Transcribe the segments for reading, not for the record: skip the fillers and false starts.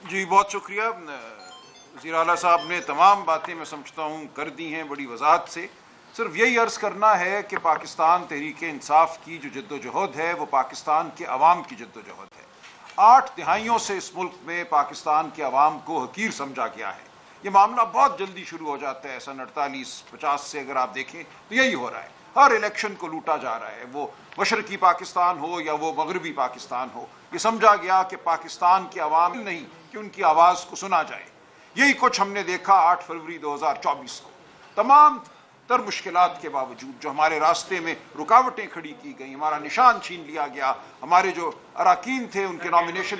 جی بہت شکریہ وزیر اعلیٰ صاحب نے تمام باتیں میں سمجھتا ہوں کر دی ہیں بڑی وضاحت سے. صرف یہی عرض کرنا ہے کہ پاکستان تحریک انصاف کی جو جد و جہد ہے وہ پاکستان کے عوام کی جد و جہد ہے. 8 دہائیوں سے اس ملک میں پاکستان کے عوام کو حقیر سمجھا گیا ہے. یہ معاملہ بہت جلدی شروع ہو جاتا ہے. سن 48-50 سے اگر آپ دیکھیں تو یہی ہو رہا ہے. ہر الیکشن کو لوٹا جا رہا ہے, وہ مشرقی پاکستان ہو یا وہ مغربی پاکستان ہو. یہ سمجھا گیا کہ پاکستان کے عوام نہیں کہ ان کی آواز کو سنا جائے. یہی کچھ ہم نے دیکھا 8 فروری 2024 کو. تمام تر مشکلات کے باوجود جو ہمارے راستے میں رکاوٹیں کھڑی کی گئیں, ہمارا نشان چھین لیا گیا, ہمارے جو اراکین تھے ان کے نامینیشن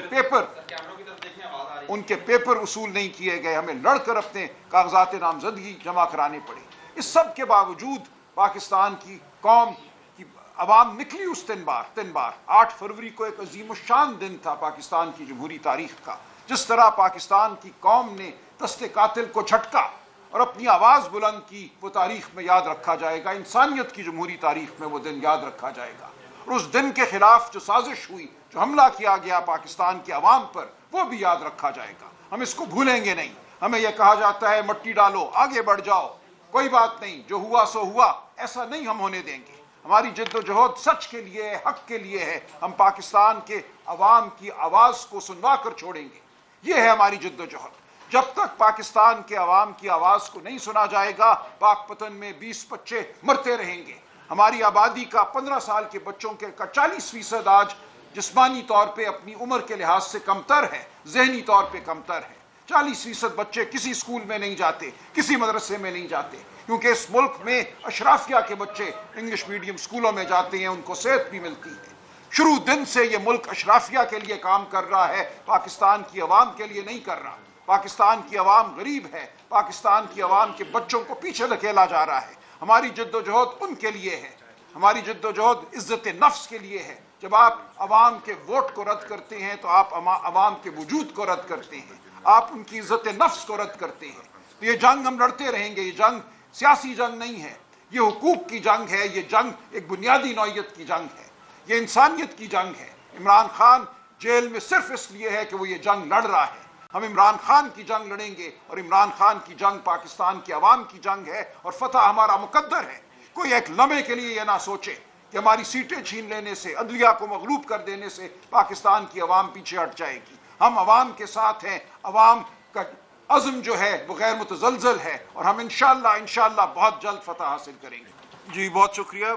پیپر وصول نہیں کیے گئے, ہمیں لڑ کر اپنے کاغذات نامزدگی جمع کرانے پڑے. اس سب کے باوجود پاکستان کی قوم کی عوام نکلی اس تن بار. 8 فروری کو ایک عظیم الشان دن تھا پاکستان کی جمہوری تاریخ کا. جس طرح پاکستان کی قوم نے دست قاتل کو جھٹکا اور اپنی آواز بلند کی, وہ تاریخ میں یاد رکھا جائے گا. انسانیت کی جمہوری تاریخ میں وہ دن یاد رکھا جائے گا. اور اس دن کے خلاف جو سازش ہوئی, جو حملہ کیا گیا پاکستان کے عوام پر, وہ بھی یاد رکھا جائے گا. ہم اس کو بھولیں گے نہیں. ہمیں یہ کہا جاتا ہے مٹی ڈالو آگے بڑھ جاؤ, کوئی بات نہیں, جو ہوا سو ہوا, ایسا نہیں ہم ہونے دیں گے. ہماری جد و جہد سچ کے لیے ہے, حق کے لیے ہے. ہم پاکستان کے عوام کی آواز کو سنوا کر چھوڑیں گے. یہ ہے ہماری جد و جہد. جب تک پاکستان کے عوام کی آواز کو نہیں سنا جائے گا, پاک پتن میں 20 بچے مرتے رہیں گے. ہماری آبادی کا 15 سال کے بچوں کے 40% آج جسمانی طور پہ اپنی عمر کے لحاظ سے کمتر ہے, ذہنی طور پہ کمتر ہے. 40% بچے کسی اسکول میں نہیں جاتے, کسی مدرسے میں نہیں جاتے, کیونکہ اس ملک میں اشرافیہ کے بچے انگلش میڈیم اسکولوں میں جاتے ہیں, ان کو صحت بھی ملتی ہے. شروع دن سے یہ ملک اشرافیہ کے لیے کام کر رہا ہے, پاکستان کی عوام کے لیے نہیں کر رہا. پاکستان کی عوام غریب ہے, پاکستان کی عوام کے بچوں کو پیچھے دھکیلا جا رہا ہے. ہماری جد و جہد ان کے لیے ہے, ہماری جد و جہد عزت نفس کے لیے ہے. جب آپ عوام کے ووٹ کو رد کرتے ہیں تو آپ عوام کے وجود کو رد کرتے ہیں, آپ ان کی عزت نفس کو رد کرتے ہیں. تو یہ جنگ ہم لڑتے رہیں گے. یہ جنگ سیاسی جنگ نہیں ہے, یہ حقوق کی جنگ ہے. یہ جنگ ایک بنیادی نوعیت کی جنگ ہے, یہ انسانیت کی جنگ ہے. عمران خان جیل میں صرف اس لیے ہے کہ وہ یہ جنگ لڑ رہا ہے. ہم عمران خان کی جنگ لڑیں گے, اور عمران خان کی جنگ پاکستان کے عوام کی جنگ ہے, اور فتح ہمارا مقدر ہے. کوئی ایک لمحے کے لیے یہ نہ سوچے کہ ہماری سیٹیں چھین لینے سے, عدلیہ کو مغلوب کر دینے سے پاکستان کی عوام پیچھے ہٹ جائے گی. ہم عوام کے ساتھ ہیں. عوام کا عزم جو ہے وہ غیر متزلزل ہے, اور ہم انشاءاللہ بہت جلد فتح حاصل کریں گے. جی بہت شکریہ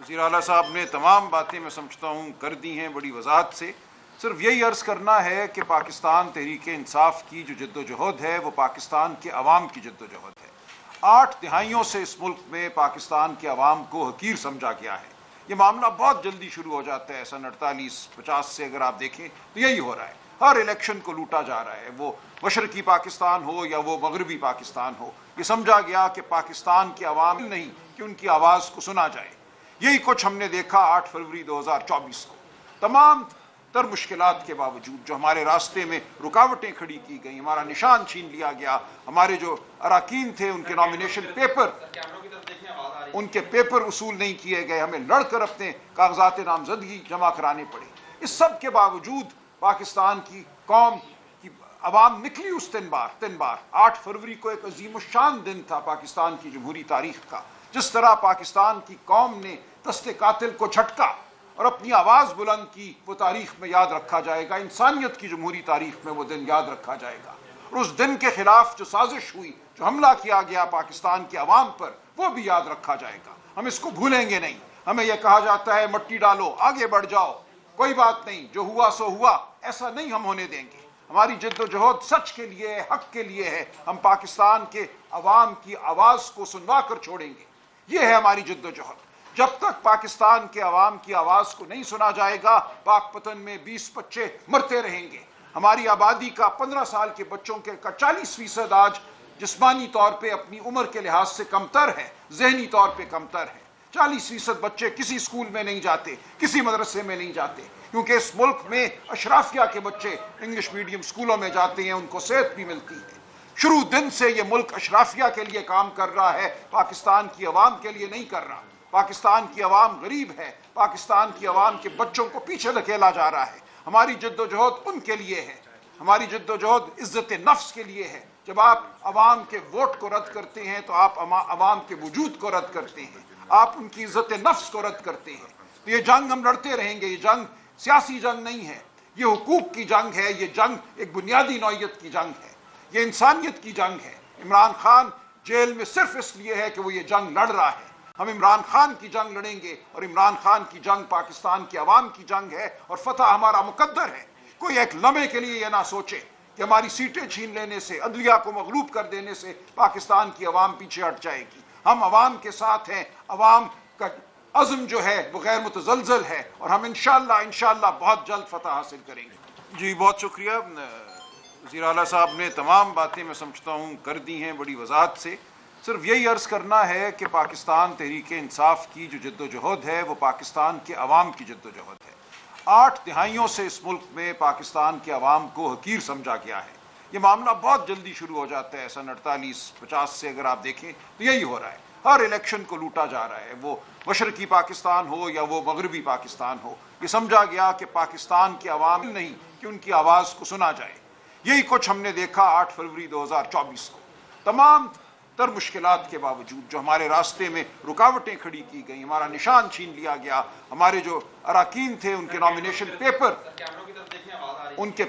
وزیر اعلیٰ صاحب نے تمام باتیں میں سمجھتا ہوں کر دی ہیں بڑی وضاحت سے. صرف یہی عرض کرنا ہے کہ پاکستان تحریک انصاف کی جو جد و جہد ہے وہ پاکستان کے عوام کی جد و جہد ہے. 8 دہائیوں سے اس ملک میں پاکستان کے عوام کو حقیر سمجھا گیا ہے. یہ معاملہ بہت جلدی شروع ہو جاتا ہے. سن 48-50 سے اگر آپ دیکھیں تو یہی ہو رہا ہے. ہر الیکشن کو لوٹا جا رہا ہے, وہ مشرقی پاکستان ہو یا وہ مغربی پاکستان ہو. یہ سمجھا گیا کہ پاکستان کے عوام نہیں کہ ان کی آواز کو سنا جائے. یہی کچھ ہم نے دیکھا 8 فروری 2024 کو. تمام تر مشکلات کے باوجود جو ہمارے راستے میں رکاوٹیں کھڑی کی گئیں, ہمارا نشان چھین لیا گیا, ہمارے جو اراکین تھے ان کے پیپر وصول نہیں کیے گئے, ہمیں لڑ کر اپنے کاغذات نامزدگی جمع کرانے پڑے. اس سب کے باوجود پاکستان کی قوم کی عوام نکلی اس تن بار. 8 فروری کو ایک عظیم الشان دن تھا پاکستان کی جمہوری تاریخ کا. جس طرح پاکستان کی قوم نے دست قاتل کو جھٹکا اور اپنی آواز بلند کی, وہ تاریخ میں یاد رکھا جائے گا. انسانیت کی جمہوری تاریخ میں وہ دن یاد رکھا جائے گا. اور اس دن کے خلاف جو سازش ہوئی, جو حملہ کیا گیا پاکستان کے عوام پر, وہ بھی یاد رکھا جائے گا. ہم اس کو بھولیں گے نہیں. ہمیں یہ کہا جاتا ہے مٹی ڈالو آگے بڑھ جاؤ, کوئی بات نہیں, جو ہوا سو ہوا, ایسا نہیں ہم ہونے دیں گے. ہماری جد و جہد سچ کے لیے ہے, حق کے لیے ہے. ہم پاکستان کے عوام کی آواز کو سنوا کر چھوڑیں گے. یہ ہے ہماری جد و جہد. جب تک پاکستان کے عوام کی آواز کو نہیں سنا جائے گا, پاک پتن میں 20 بچے مرتے رہیں گے. ہماری آبادی کا 15 سال کے بچوں کے 40% آج جسمانی طور پہ اپنی عمر کے لحاظ سے کمتر ہے, ذہنی طور پہ کمتر ہے. 40% بچے کسی اسکول میں نہیں جاتے, کسی مدرسے میں نہیں جاتے, کیونکہ اس ملک میں اشرافیہ کے بچے انگلش میڈیم اسکولوں میں جاتے ہیں, ان کو صحت بھی ملتی ہے. شروع دن سے یہ ملک اشرافیہ کے لیے کام کر رہا ہے, پاکستان کی عوام کے لیے نہیں کر رہا. پاکستان کی عوام غریب ہے, پاکستان کی عوام کے بچوں کو پیچھے دھکیلا جا رہا ہے. ہماری جد و جہد ان کے لیے ہے, ہماری جدوجہد عزت نفس کے لیے ہے۔ جب آپ عوام کے ووٹ کو رد کرتے ہیں تو آپ عوام کے وجود کو رد کرتے ہیں، آپ ان کی عزت نفس کو رد کرتے ہیں۔ تو یہ جنگ ہم لڑتے رہیں گے۔ یہ جنگ سیاسی جنگ نہیں ہے، یہ حقوق کی جنگ ہے۔ یہ جنگ ایک بنیادی نوعیت کی جنگ ہے، یہ انسانیت کی جنگ ہے۔ عمران خان جیل میں صرف اس لیے ہے کہ وہ یہ جنگ لڑ رہا ہے۔ ہم عمران خان کی جنگ لڑیں گے، اور عمران خان کی جنگ پاکستان کے عوام کی جنگ ہے، اور فتح ہمارا مقدر ہے۔ کوئی ایک لمحے کے لیے یہ نہ سوچے کہ ہماری سیٹیں چھین لینے سے، عدلیہ کو مغلوب کر دینے سے پاکستان کی عوام پیچھے ہٹ جائے گی۔ ہم عوام کے ساتھ ہیں۔ عوام کا عزم جو ہے وہ غیر متزلزل ہے، اور ہم انشاءاللہ بہت جلد فتح حاصل کریں گے۔ جی بہت شکریہ۔ وزیر اعلیٰ صاحب نے تمام باتیں میں سمجھتا ہوں کر دی ہیں بڑی وضاحت سے۔ صرف یہی عرض کرنا ہے کہ پاکستان تحریک انصاف کی جو جدوجہد ہے وہ پاکستان کے عوام کی جدوجہد ہے۔ 8 دہائیوں سے اس ملک میں پاکستان کے عوام کو حقیر سمجھا گیا ہے۔ یہ معاملہ بہت جلدی شروع ہو جاتا ہے۔ سن 48-50 سے اگر آپ دیکھیں تو یہی ہو رہا ہے۔ ہر الیکشن کو لوٹا جا رہا ہے، وہ مشرقی پاکستان ہو یا وہ مغربی پاکستان ہو۔ یہ سمجھا گیا کہ پاکستان کے عوام نہیں کہ ان کی آواز کو سنا جائے۔ یہی کچھ ہم نے دیکھا 8 فروری 2024 کو۔ تمام تر مشکلات کے باوجود جو ہمارے راستے میں رکاوٹیں کھڑی کی گئیں، ہمارا نشان چھین لیا گیا، ہمارے جو اراکین تھے ان کے نامینیشن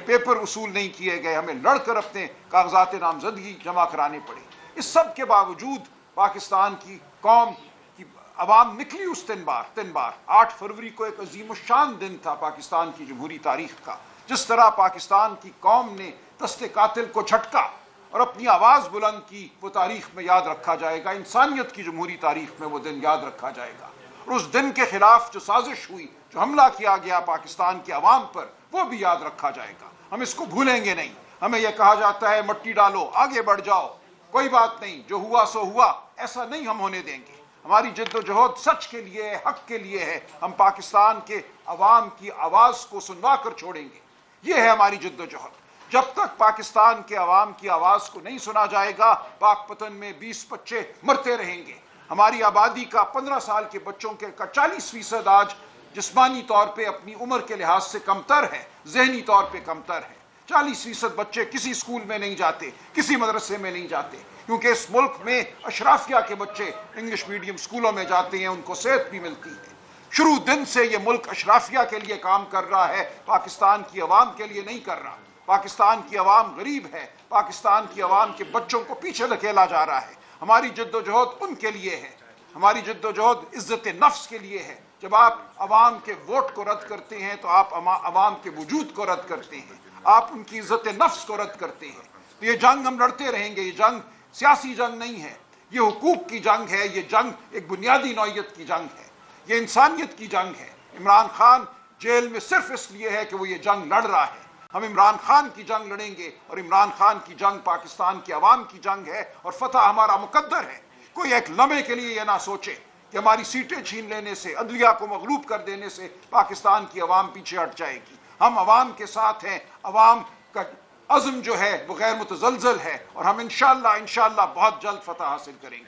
پیپر وصول نہیں کیے گئے، ہمیں لڑ کر اپنے کاغذات نامزدگی جمع کرانے پڑے۔ اس سب کے باوجود پاکستان کی قوم کی عوام نکلی اس تن بار 8 فروری کو ایک عظیم الشان دن تھا پاکستان کی جمہوری تاریخ کا۔ جس طرح پاکستان کی قوم نے دست قاتل کو جھٹکا اور اپنی آواز بلند کی، وہ تاریخ میں یاد رکھا جائے گا، انسانیت کی جمہوری تاریخ میں وہ دن یاد رکھا جائے گا۔ اور اس دن کے خلاف جو سازش ہوئی، جو حملہ کیا گیا پاکستان کے عوام پر، وہ بھی یاد رکھا جائے گا۔ ہم اس کو بھولیں گے نہیں۔ ہمیں یہ کہا جاتا ہے مٹی ڈالو، آگے بڑھ جاؤ، کوئی بات نہیں، جو ہوا سو ہوا، ایسا نہیں ہم ہونے دیں گے۔ ہماری جدوجہد سچ کے لیے ہے، حق کے لیے ہے۔ ہم پاکستان کے عوام کی آواز کو سنوا کر چھوڑیں گے۔ یہ ہے ہماری جدوجہد۔ جب تک پاکستان کے عوام کی آواز کو نہیں سنا جائے گا، پاک پتن میں 20 بچے مرتے رہیں گے۔ ہماری آبادی کا 15 سال کے بچوں کا 40% آج جسمانی طور پہ اپنی عمر کے لحاظ سے کمتر ہے، ذہنی طور پہ کمتر ہے۔ 40% بچے کسی اسکول میں نہیں جاتے، کسی مدرسے میں نہیں جاتے، کیونکہ اس ملک میں اشرافیہ کے بچے انگلش میڈیم اسکولوں میں جاتے ہیں، ان کو صحت بھی ملتی ہے۔ شروع دن سے یہ ملک اشرافیہ کے لیے کام کر رہا ہے، پاکستان کی عوام کے لیے نہیں کر رہا۔ پاکستان کی عوام غریب ہے، پاکستان کی عوام کے بچوں کو پیچھے دھکیلا جا رہا ہے۔ ہماری جدوجہد ان کے لیے ہے، ہماری جدوجہد عزت نفس کے لیے ہے۔ جب آپ عوام کے ووٹ کو رد کرتے ہیں تو آپ عوام کے وجود کو رد کرتے ہیں، آپ ان کی عزت نفس کو رد کرتے ہیں۔ تو یہ جنگ ہم لڑتے رہیں گے۔ یہ جنگ سیاسی جنگ نہیں ہے، یہ حقوق کی جنگ ہے۔ یہ جنگ ایک بنیادی نوعیت کی جنگ ہے، یہ انسانیت کی جنگ ہے۔ عمران خان جیل میں صرف اس لیے ہے کہ وہ یہ جنگ لڑ رہا ہے۔ ہم عمران خان کی جنگ لڑیں گے، اور عمران خان کی جنگ پاکستان کے عوام کی جنگ ہے، اور فتح ہمارا مقدر ہے۔ کوئی ایک لمحے کے لیے یہ نہ سوچے کہ ہماری سیٹیں چھین لینے سے، عدلیہ کو مغلوب کر دینے سے پاکستان کی عوام پیچھے ہٹ جائے گی۔ ہم عوام کے ساتھ ہیں۔ عوام کا عزم جو ہے وہ غیر متزلزل ہے، اور ہم انشاءاللہ بہت جلد فتح حاصل کریں گے۔